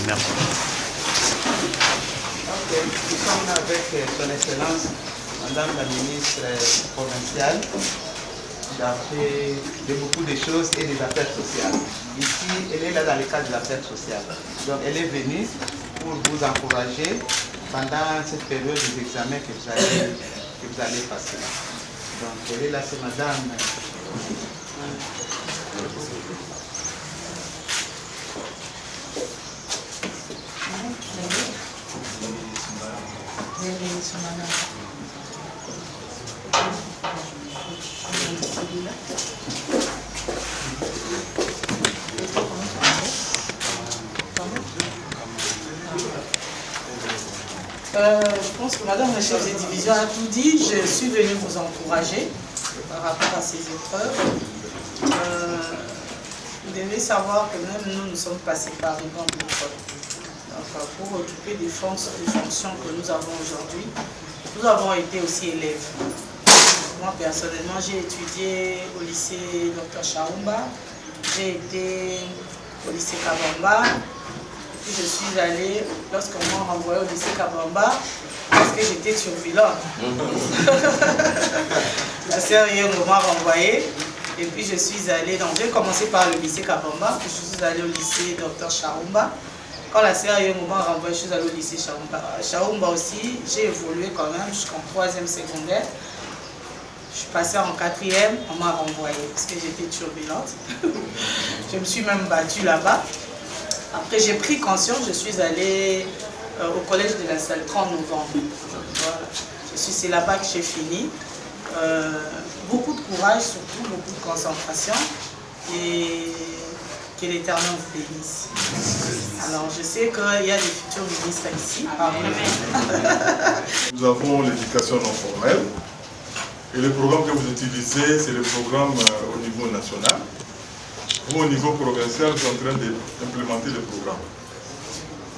Merci. Ok, nous sommes avec son Excellence, Madame la ministre provinciale, chargée de beaucoup de choses et des affaires sociales. Ici, elle est là dans le cadre de l'affaire sociale. Donc, elle est venue pour vous encourager pendant cette période des examens que vous allez passer. Donc, elle est là, c'est Madame. Je pense que Madame la chef de division a tout dit. Je suis venue vous encourager par rapport à ces épreuves. Vous devez savoir que même nous sommes passés par une grande épreuve. Donc, pour occuper des fonctions que nous avons aujourd'hui, nous avons été aussi élèves. Moi, personnellement, j'ai étudié au lycée Dr Chaoumba, j'ai été au lycée Kabamba, puis je suis allée, lorsqu'on m'a renvoyé au lycée Kabamba, parce que j'étais turbulente. La sœur Yengo m'a renvoyée, et puis je suis allée, donc j'ai commencé par le lycée Kabamba, puis je suis allée au lycée Dr Chaoumba. Quand la sœur Yengo m'a renvoyée, je suis allée au lycée Chaoumba. Chaoumba aussi, j'ai évolué quand même jusqu'en 3e secondaire. Je suis passée en 4e, on m'a renvoyée parce que j'étais turbulente. Je me suis même battue là-bas. Après, j'ai pris conscience, je suis allée au collège de la Salle 30 novembre. Voilà. C'est là-bas que j'ai fini. Beaucoup de courage, surtout beaucoup de concentration. Et que l'Éternel vous bénisse. Alors, je sais qu'il y a des futurs ministres ici. Nous avons l'éducation non formelle. Et le programme que vous utilisez, c'est le programme au niveau national. Vous, au niveau provincial, vous êtes en train d'implémenter le programme.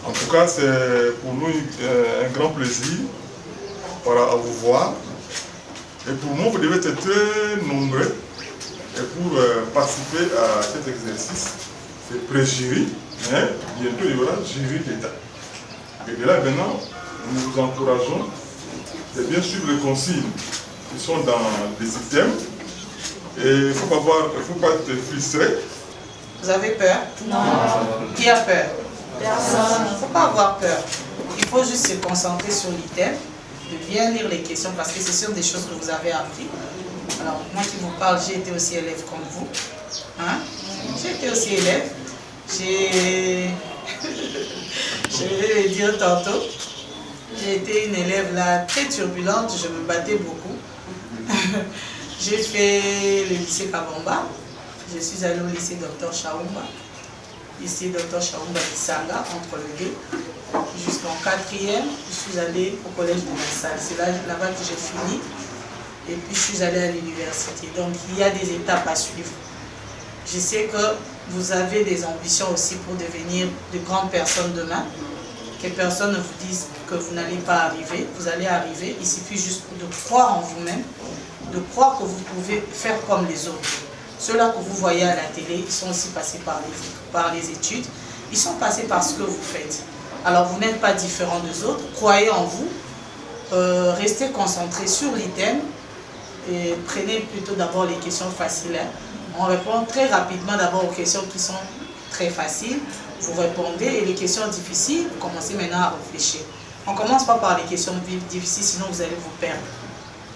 En tout cas, c'est pour nous un grand plaisir à vous voir. Et pour moi, vous devez être très nombreux et pour participer à cet exercice. C'est pré-jury, mais bientôt il y aura jury d'État. Et de là, maintenant, nous vous encourageons de bien suivre les consignes qui sont dans les systèmes. Et il ne faut pas être frustré. Vous avez peur? Non. Qui a peur? Personne. Il ne faut pas avoir peur. Il faut juste se concentrer sur l'item, de bien lire les questions parce que ce sont des choses que vous avez appris. Alors, moi qui vous parle, j'ai été aussi élève comme vous. Hein? J'ai été aussi élève. Je vais le dire tantôt. J'ai été une élève là très turbulente, je me battais beaucoup. J'ai fait le lycée Kabamba. Je suis allée au lycée Dr Chaoumba. Lycée Dr Chaoumba de Sanga, entre les deux. Jusqu'en 4e, je suis allée au collège de la Salle. C'est là-bas que j'ai fini. Et puis je suis allée à l'université. Donc il y a des étapes à suivre. Je sais que vous avez des ambitions aussi pour devenir de grandes personnes demain. Que personne ne vous dise que vous n'allez pas arriver. Vous allez arriver. Il suffit juste de croire en vous-même, de croire que vous pouvez faire comme les autres. Ceux-là que vous voyez à la télé, ils sont aussi passés par les études. Ils sont passés par ce que vous faites. Alors vous n'êtes pas différent des autres. Croyez en vous. Restez concentrés sur l'item. Et prenez plutôt d'abord les questions faciles. On répond très rapidement d'abord aux questions qui sont très faciles. Vous répondez et les questions difficiles, vous commencez maintenant à réfléchir. On ne commence pas par les questions difficiles, sinon vous allez vous perdre.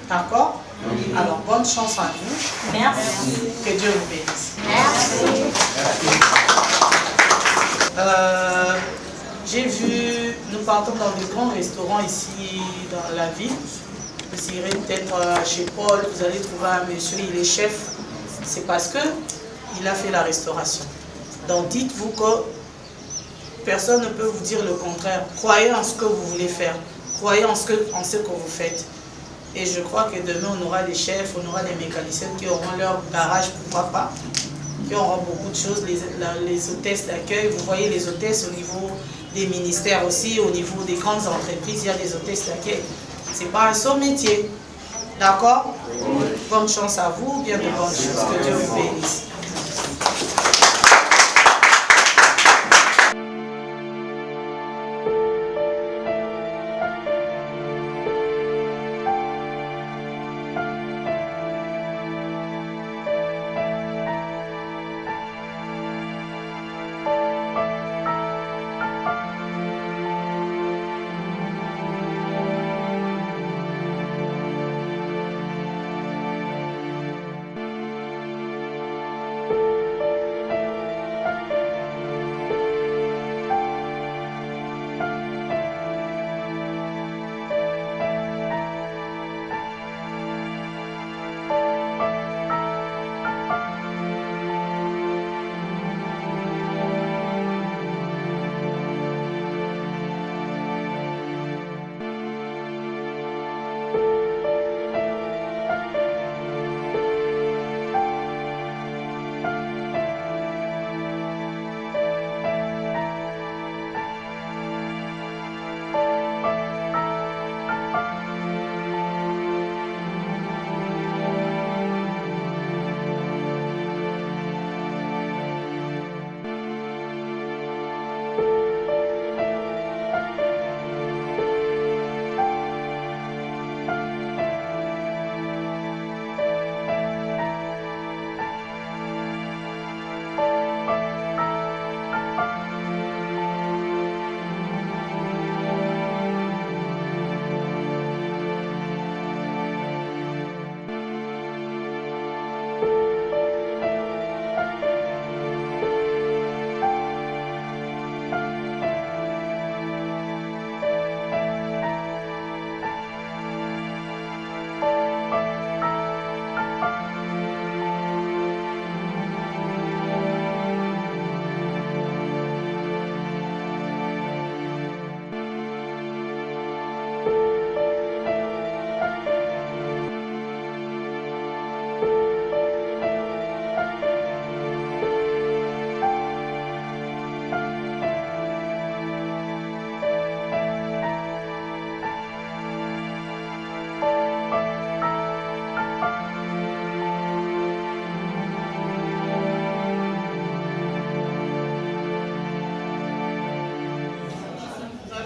D'accord? Oui. Alors, bonne chance à vous. Merci. Que Dieu vous bénisse. Merci. J'ai vu, nous partons dans des grands restaurants ici dans la ville. Vous irez peut-être chez Paul, vous allez trouver un monsieur, il est chef. C'est parce qu'il a fait la restauration. Donc dites-vous que personne ne peut vous dire le contraire. Croyez en ce que vous voulez faire. Croyez en ce que vous faites. Et je crois que demain, on aura des chefs, on aura des mécaniciens qui auront leur garage, pourquoi pas, qui auront beaucoup de choses, les hôtesses d'accueil. Vous voyez les hôtesses au niveau des ministères aussi, au niveau des grandes entreprises, il y a des hôtesses d'accueil. Ce n'est pas un seul métier. D'accord? Bonne chance à vous, bien de bonnes choses. Que Dieu vous bénisse.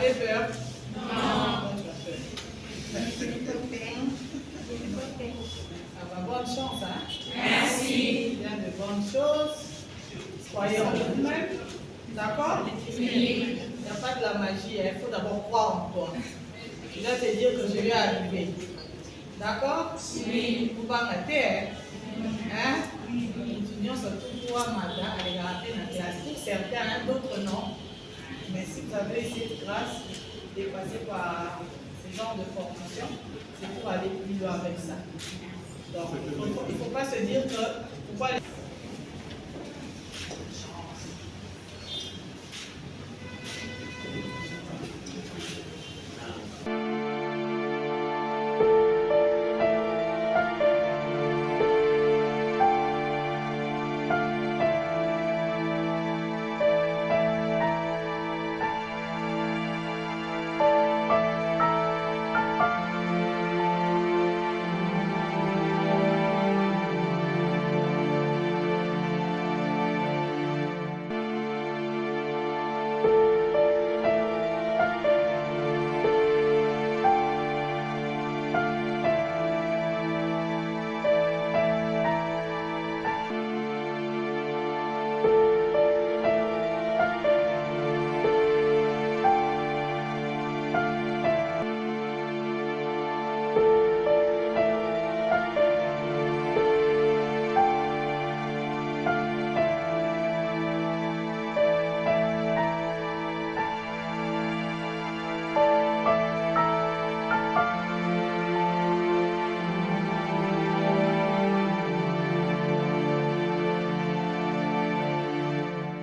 avez peur? Non. Ça va, bonne chance, hein? Merci. Bien de bonnes choses. Croyez en vous-même. D'accord? Oui. Il n'y a pas de la magie, il faut d'abord croire en toi. Je vais te dire que je vais arriver. D'accord? Oui. Vous pas mater, hein? Étudiants surtout pour Mada, à regarder dans la classe. Pour certains, d'autres non. Mais si vous avez cette grâce de passer par ce genre de formation, c'est pour aller plus loin avec ça. Donc, il ne faut pas se dire que pourquoi